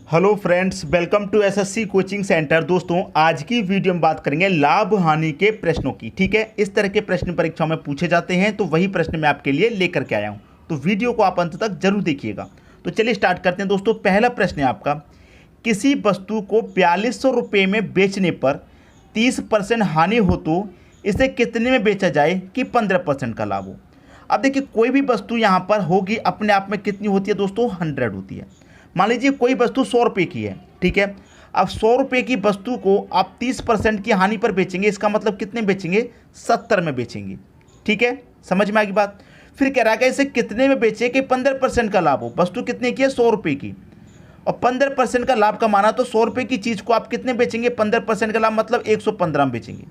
Hello friends, welcome to SSC coaching centre. दोस्तों, आज की वीडियो में बात करेंगे लाभ हानि के प्रश्नों की। ठीक है, इस तरह के प्रश्न परीक्षाओं में पूछे जाते हैं, तो वही प्रश्न मैं आपके लिए लेकर के आया हूं। तो वीडियो को आप अंत तक जरूर देखिएगा। तो चलिए स्टार्ट करते हैं। दोस्तों, पहला प्रश्न है आपका, किसी वस्तु को 4200 रुपये में बेचने पर 30% हानि हो तो इसे कितने में बेचा जाए कि 15% का लाभ हो। अब देखिए, कोई भी वस्तु यहाँ पर होगी अपने आप में कितनी होती है दोस्तों, 100 होती है। मान लीजिए कोई वस्तु 100 रुपये की है, ठीक है। अब 100 रुपये की वस्तु को आप 30% की हानि पर बेचेंगे, इसका मतलब कितने बेचेंगे, 70 में बेचेंगे। ठीक है, समझ में आ गई बात। फिर कह रहा है कि इसे कितने में बेचे कि 15% का लाभ हो। वस्तु कितने की है, 100 रुपये की, और 15% का लाभ का माना तो 100 रुपये की चीज़ को आप कितने बेचेंगे, 15% का लाभ मतलब 115 में बेचेंगे।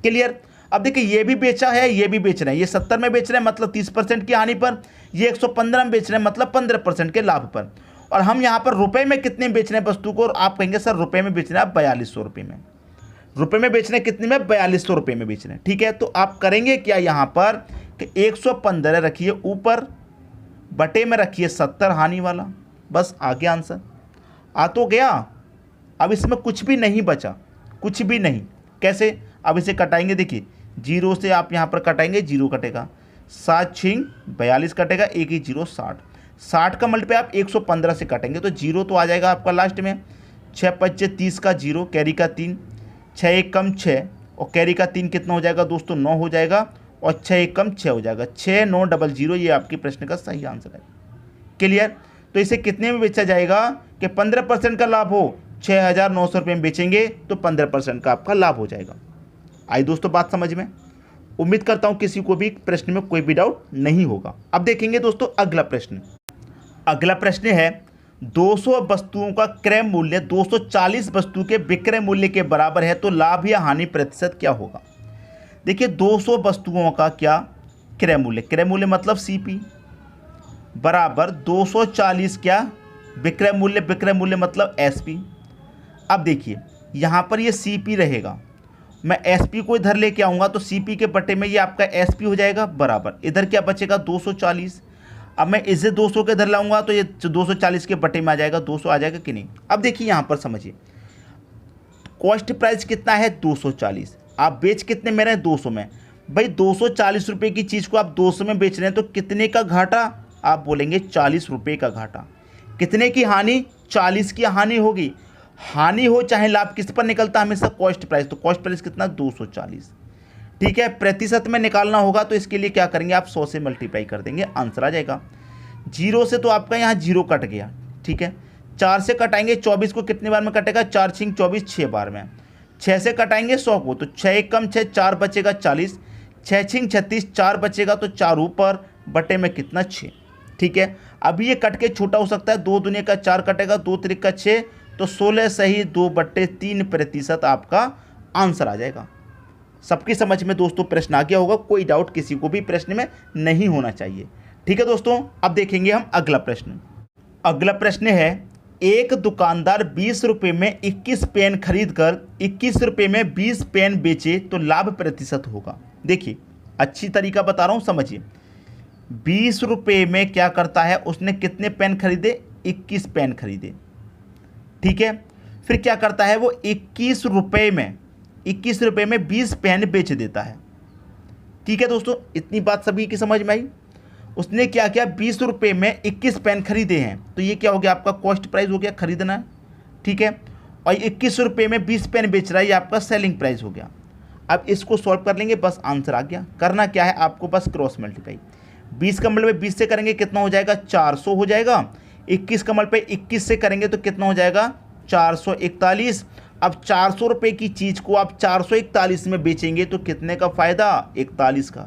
क्लियर। अब देखिए, ये भी बेचा है, ये भी बेच रहे हैं। ये 70 में बेच रहे हैं मतलब 30% की हानि पर, ये 115 में बेच रहे हैं मतलब 15% के लाभ पर। और हम यहाँ पर रुपए में कितने बेच रहे हैं वस्तु को, और आप कहेंगे सर रुपए में बेच रहे हैं 4200 रुपये में। रुपए में बेच रहे हैं कितने में, 4200 रुपये में बेच रहे हैं। ठीक है, तो आप करेंगे क्या यहाँ पर कि 115 रखिए ऊपर, बटे में रखिए 70 हानि वाला, बस आ गया आंसर। आ तो गया। अब इसमें कुछ भी नहीं बचा, कुछ भी नहीं। कैसे, अब इसे कटाएंगे। देखिए, जीरो से आप यहाँ पर कटाएंगे, जीरो कटेगा, 7 छिंग 42 कटेगा, एक ही जीरो 60। 60 का मल्टीप्लाई आप 115 से काटेंगे तो जीरो तो आ जाएगा आपका लास्ट में। 6 पच्चे 30 का जीरो, कैरी का 3, 6 एक कम 6, और कैरी का 3 कितना हो जाएगा दोस्तों, 9 हो जाएगा, और 6 एक कम 6 हो जाएगा, 6 9 डबल जीरो। ये आपके प्रश्न का सही आंसर है। क्लियर। तो इसे कितने में बेचा जाएगा कि 15% का लाभ हो, 6900 रुपये में बेचेंगे तो 15% का आपका लाभ हो जाएगा। आई दोस्तों बात समझ में। उम्मीद करता हूँ किसी को भी प्रश्न में कोई भी डाउट नहीं होगा। अब देखेंगे दोस्तों अगला प्रश्न। अगला प्रश्न है, 200 वस्तुओं का क्रय मूल्य 240 वस्तु के विक्रय मूल्य के बराबर है तो लाभ या हानि प्रतिशत क्या होगा। देखिए, 200 वस्तुओं का क्या क्रय मूल्य, क्रय मूल्य मतलब सीपी, बराबर 240 क्या विक्रय मूल्य, विक्रय मूल्य मतलब एसपी। अब देखिए, यहाँ पर ये सीपी रहेगा, मैं एसपी को इधर लेके आऊँगा तो सीपी के बटे में ये आपका एसपी हो जाएगा, बराबर इधर क्या बचेगा 240। अब मैं इसे 200 के इधर लाऊंगा तो ये 240 के बटे में आ जाएगा, 200 आ जाएगा कि नहीं। अब देखिए यहाँ पर समझिए, कॉस्ट प्राइस कितना है 240, आप बेच कितने में रहे हैं 200 में। भाई 240 रुपये की चीज़ को आप 200 में बेच रहे हैं तो कितने का घाटा, आप बोलेंगे 40 रुपये का घाटा। कितने की हानि, 40 की हानि होगी। हानि हो चाहे लाभ, किस पर निकलता है हमेशा, कॉस्ट प्राइस। तो कॉस्ट प्राइस कितना, 240। ठीक है, प्रतिशत में निकालना होगा तो इसके लिए क्या करेंगे, आप 100 से मल्टीप्लाई कर देंगे, आंसर आ जाएगा। जीरो से तो आपका यहाँ जीरो कट गया। ठीक है, 4 से कटाएंगे 24 को, कितने बार में कटेगा, 4 छिंग 24, 6 बार में। 6 से कटाएंगे 100 को तो 6 एक कम 6, 4 बचेगा 40, 6 छिंग 36, 4 बचेगा तो 4 ऊपर, बटे में कितना 6। ठीक है, अभी ये कट के छोटा हो सकता है, 2 दूनी का 4 कटेगा, 2 त्रिक का 6, तो 16 सही 2/3% आपका आंसर आ जाएगा। सबकी समझ में दोस्तों प्रश्न आ गया होगा, कोई डाउट किसी को भी प्रश्न में नहीं होना चाहिए। ठीक है दोस्तों, अब देखेंगे हम अगला प्रश्न। अगला प्रश्न है, एक दुकानदार 20 रुपये में 21 पेन खरीद कर 21 रुपये में 20 पेन बेचे तो लाभ प्रतिशत होगा। देखिए, अच्छी तरीका बता रहा हूँ, समझिए। 20 रुपये में क्या करता है, उसने कितने पेन खरीदे, 21 पेन खरीदे। ठीक है, फिर क्या करता है वो 21 रुपये में 20 पेन बेच देता है। ठीक है दोस्तों, इतनी बात सभी की समझ में आई। उसने क्या किया, 20 रुपये में 21 पेन खरीदे हैं तो ये क्या हो गया, आपका कॉस्ट प्राइस हो गया, खरीदना है। ठीक है, और 21 रुपये में 20 पेन बेच रहा है, ये आपका सेलिंग प्राइस हो गया। अब इसको सॉल्व कर लेंगे, बस आंसर आ गया। करना क्या है आपको, बस क्रॉस मल्टीप्लाई। 20 का मल्टीप्लाई 20 से करेंगे कितना हो जाएगा, 400 हो जाएगा। 21 का मल्टीप्लाई 21 से करेंगे तो कितना हो जाएगा, 441। अब 400 रुपये की चीज़ को आप 441 में बेचेंगे तो कितने का फ़ायदा, 41 का।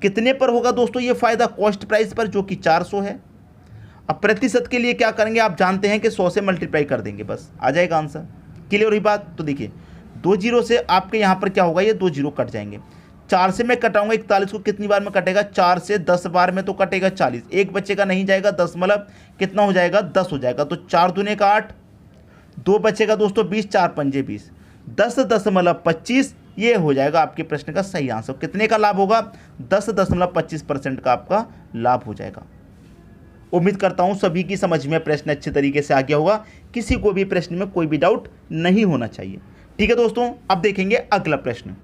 कितने पर होगा दोस्तों ये फ़ायदा, कॉस्ट प्राइस पर, जो कि 400 है। अब प्रतिशत के लिए क्या करेंगे, आप जानते हैं कि 100 से मल्टीप्लाई कर देंगे, बस आ जाएगा आंसर। क्लियर हुई बात। तो देखिए, 2 जीरो से आपके यहाँ पर क्या होगा, ये 2 जीरो कट जाएंगे। 4 से मैं कटाऊंगा 41 को, कितनी बार में कटेगा, 4 से 10 बार में तो कटेगा 40, एक बचेगा नहीं जाएगा, 10 मतलब कितना हो जाएगा, 10 हो जाएगा। तो 4 दूने का 8, 2 बचेगा दोस्तों 20, 4 पंजे 20, 10.25, ये हो जाएगा आपके प्रश्न का सही आंसर। कितने का लाभ होगा, 10.25% का आपका लाभ हो जाएगा। उम्मीद करता हूँ सभी की समझ में प्रश्न अच्छे तरीके से आ गया होगा, किसी को भी प्रश्न में कोई भी डाउट नहीं होना चाहिए। ठीक है दोस्तों, अब देखेंगे अगला प्रश्न।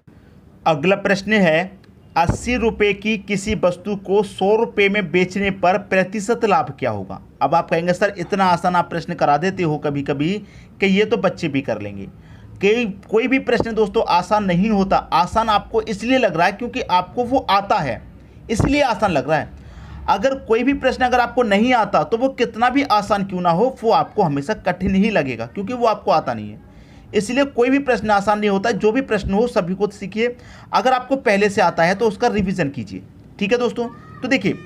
अगला प्रश्न है 80 रुपये की किसी वस्तु को 100 रुपये में बेचने पर प्रतिशत लाभ क्या होगा। अब आप कहेंगे सर इतना आसान आप प्रश्न करा देते हो कभी कभी कि ये तो बच्चे भी कर लेंगे। कि कोई भी प्रश्न दोस्तों आसान नहीं होता। आसान आपको इसलिए लग रहा है क्योंकि आपको वो आता है, इसलिए आसान लग रहा है। अगर कोई भी प्रश्न अगर आपको नहीं आता तो वो कितना भी आसान क्यों ना हो, वो आपको हमेशा कठिन ही लगेगा क्योंकि वो आपको आता नहीं है। इसलिए कोई भी प्रश्न आसान नहीं होता। जो भी प्रश्न हो सभी को सीखिए। अगर आपको पहले से आता है तो उसका रिवीजन कीजिए। ठीक है दोस्तों, तो देखिए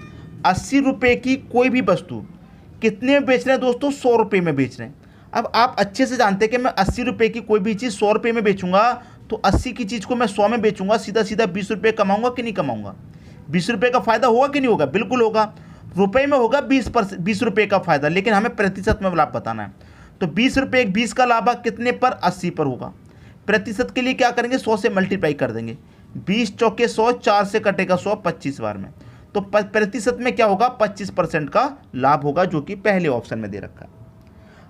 80 रुपये की कोई भी वस्तु कितने में बेच रहे हैं दोस्तों, 100 रुपये में बेच रहे हैं। अब आप अच्छे से जानते हैं कि मैं 80 रुपये की कोई भी चीज़ 100 रुपये में बेचूंगा तो 80 की चीज़ को मैं 100 में बेचूंगा, सीधा सीधा 20 रुपये कमाऊंगा कि नहीं कमाऊंगा। 20 रुपये का फायदा होगा कि नहीं होगा, बिल्कुल होगा। रुपये में होगा 20 रुपये का फायदा, लेकिन हमें प्रतिशत में लाभ बताना है। तो 20 रुपये 20 का लाभ कितने पर, 80 पर होगा। प्रतिशत के लिए क्या करेंगे, 100 से मल्टीप्लाई कर देंगे। 20 चौके 100, 4 से कटेगा 100, 25 बार में। तो प्रतिशत में क्या होगा, 25% का लाभ होगा, जो कि पहले ऑप्शन में दे रखा है।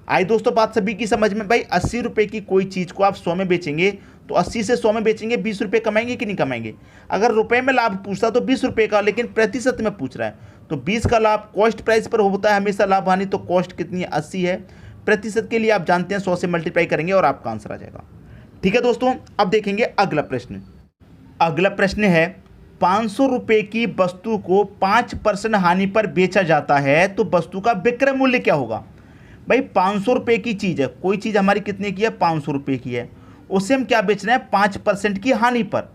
आई दोस्तों बात सभी की समझ में। भाई 80 रुपये की कोई चीज़ को आप 100 में बेचेंगे तो 80 से 100 में बेचेंगे, 20 रुपये कमाएंगे कि नहीं कमाएंगे। अगर रुपए में लाभ पूछता तो 20 रुपये का, लेकिन प्रतिशत में पूछ रहा है तो 20 का लाभ कॉस्ट प्राइस पर होता है हमेशा लाभ हानि। तो कॉस्ट कितनी है, 80 है। प्रतिशत के लिए आप जानते हैं 100 से मल्टीप्लाई करेंगे और आपका आंसर आ जाएगा। ठीक है दोस्तों, अब देखेंगे अगला प्रश्न। अगला प्रश्न है 500 रुपये की वस्तु को 5% हानि पर बेचा जाता है तो वस्तु का विक्रय मूल्य क्या होगा। भाई 500 रुपये की चीज़ है, कोई चीज़ हमारी कितने की है, 500 रुपये की है, उसे हम क्या बेच रहे हैं, 5% की हानि पर।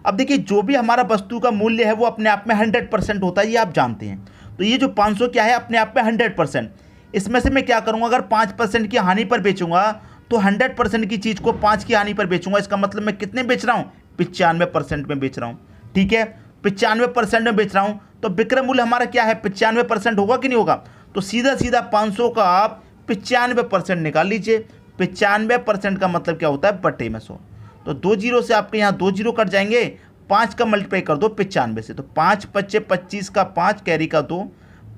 अब देखिए जो भी हमारा वस्तु का मूल्य है वो अपने आप में 100% होता है, ये आप जानते हैं। तो ये जो 500 क्या है अपने आप में 100%। इसमें से मैं क्या करूँगा, अगर 5% की हानि पर बेचूंगा तो 100% की चीज़ को 5 की हानि पर बेचूंगा। इसका मतलब मैं कितने बेच रहा हूँ, 95% में बेच रहा हूँ। ठीक है, 95% में बेच रहा हूँ तो विक्रय मूल्य हमारा क्या है, 95% होगा कि नहीं होगा। तो सीधा सीधा 500 का आप 95% निकाल लीजिए। 95% का मतलब क्या होता है, बटे में 100। तो 2 जीरो से आपके यहाँ 2 जीरो कट जाएंगे, 5 का मल्टीप्लाई कर दो 95 से। तो 5 पच्चे 25 का 5, कैरी का 2,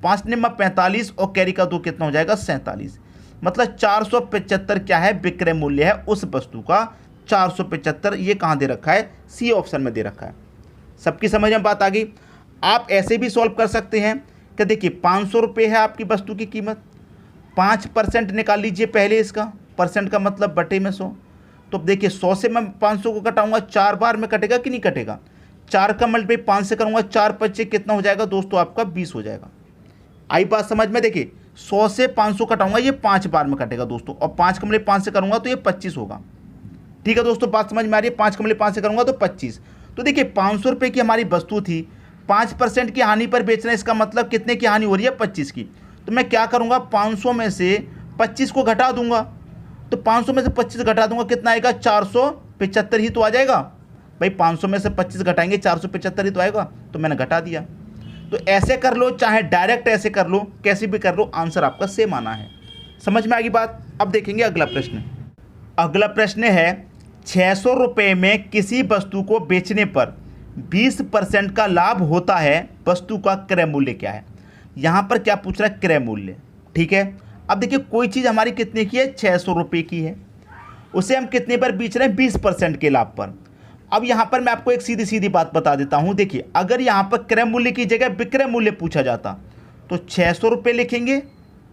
5 निम्मा 45 और कैरी का 2 कितना हो जाएगा, 47। मतलब 475 क्या है, विक्रय मूल्य है उस वस्तु का, 475। ये कहाँ दे रखा है, सी ऑप्शन में दे रखा है। सबकी समझ में बात आ गई। आप ऐसे भी सॉल्व कर सकते हैं कि देखिए 500 रुपये है आपकी वस्तु की कीमत, 5% निकाल लीजिए पहले इसका, परसेंट का मतलब बटे में 100। तो देखिए 100 से मैं 500 को घटाऊंगा, 4 बार में कटेगा कि नहीं कटेगा। 4 का मल्टीप्लाई 5 से करूंगा, 4 पच्चे कितना हो जाएगा दोस्तों, आपका 20 हो जाएगा। आई बात समझ में। देखिए 100 से 500 कटाऊंगा, ये 5 बार में कटेगा दोस्तों, और 5 का मल्टीप्लाई 5 से करूंगा तो ये 25 होगा। ठीक है दोस्तों, बात समझ में आ रही है। 5 का मल्टीप्लाई 5 से करूंगा तो 25। तो देखिए 500 रुपये की हमारी वस्तु थी, 5% की हानि पर बेचना, इसका मतलब कितने की हानि हो रही है, 25 की। तो मैं क्या करूंगा, 500 में से 25 को घटा दूंगा। तो 500 में से 25 घटा दूंगा, कितना आएगा, 475 ही तो आ जाएगा। भाई 500 में से 25 घटाएंगे 475 ही तो आएगा। तो मैंने घटा दिया। तो ऐसे कर लो, चाहे डायरेक्ट ऐसे कर लो, कैसे भी कर लो, आंसर आपका सेम आना है। समझ में आ गई बात। अब देखेंगे अगला प्रश्न। अगला प्रश्न है 600 रुपये में किसी वस्तु को बेचने पर 20% का लाभ होता है, वस्तु का क्रय मूल्य क्या है। यहाँ पर क्या पूछ रहा है, क्रय मूल्य। ठीक है, अब देखिए कोई चीज़ हमारी कितने की है, 600 रुपये की है, उसे हम कितने पर बेच रहे हैं, 20% के लाभ पर। अब यहाँ पर मैं आपको एक सीधी सीधी बात बता देता हूँ। देखिए अगर यहाँ पर क्रय मूल्य की जगह विक्रय मूल्य पूछा जाता तो 600 रुपये लिखेंगे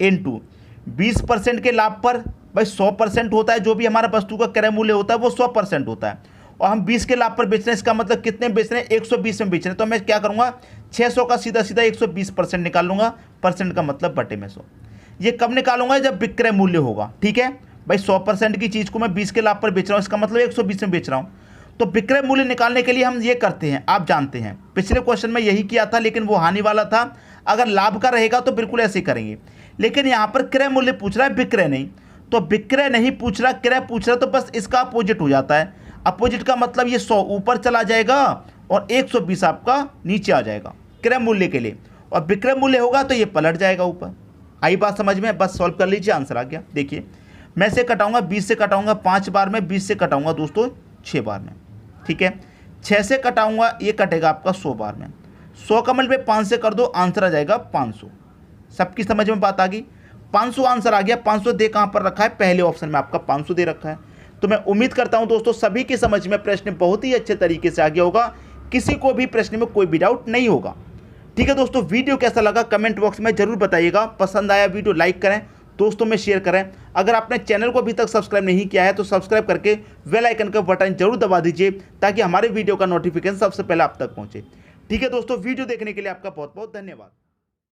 इनटू 20% के लाभ पर। भाई 100% होता है, जो भी हमारा वस्तु का क्रय मूल्य होता है वो 100% होता है, और हम 20 के लाभ पर बेच रहे हैं, इसका मतलब कितने बेच रहे हैं, 120 में बेच रहे हैं। तो मैं क्या करूँगा, 600 का सीधा सीधा 120% निकाल लूँगा, परसेंट का मतलब बटे में 100। ये कब निकालूंगा, जब विक्रय मूल्य होगा। ठीक है भाई, 100% की चीज़ को मैं 20 के लाभ पर बेच रहा हूँ, इसका मतलब 120 में बेच रहा हूँ। तो विक्रय मूल्य निकालने के लिए हम ये करते हैं, आप जानते हैं पिछले क्वेश्चन में यही किया था, लेकिन वो हानि वाला था। अगर लाभ का रहेगा तो बिल्कुल ऐसे ही करेंगे, लेकिन यहाँ पर क्रय मूल्य पूछ रहा है, विक्रय नहीं। तो विक्रय नहीं पूछ रहा, क्रय पूछ रहा, तो बस इसका अपोजिट हो जाता है। अपोजिट का मतलब ये 100 ऊपर चला जाएगा और 120 आपका नीचे आ जाएगा क्रय मूल्य के लिए, और विक्रय मूल्य होगा तो ये पलट जाएगा ऊपर। आई बात समझ में, बस सॉल्व कर लीजिए, आंसर आ गया। देखिए मैं से कटाऊंगा, 20 से कटाऊंगा 5 बार में, 20 से कटाऊंगा दोस्तों 6 बार में। ठीक है, 6 से कटाऊंगा, ये कटेगा आपका 100 बार में। 100 का मल्टीप्लाई 5 से कर दो, आंसर आ जाएगा 500। सबकी समझ में बात आ गई। 500 आंसर आ गया। 500 दे कहां पर रखा है, पहले ऑप्शन में आपका 500 दे रखा है। तो मैं उम्मीद करता हूं दोस्तों सभी की समझ में प्रश्न बहुत ही अच्छे तरीके से आ गया होगा, किसी को भी प्रश्न में कोई भी डाउट नहीं होगा। ठीक है दोस्तों, वीडियो कैसा लगा कमेंट बॉक्स में जरूर बताइएगा। पसंद आया वीडियो लाइक करें, दोस्तों में शेयर करें। अगर आपने चैनल को अभी तक सब्सक्राइब नहीं किया है तो सब्सक्राइब करके बेल आइकन का बटन जरूर दबा दीजिए, ताकि हमारे वीडियो का नोटिफिकेशन सबसे पहले आप तक पहुंचे। ठीक है दोस्तों, वीडियो देखने के लिए आपका बहुत बहुत धन्यवाद।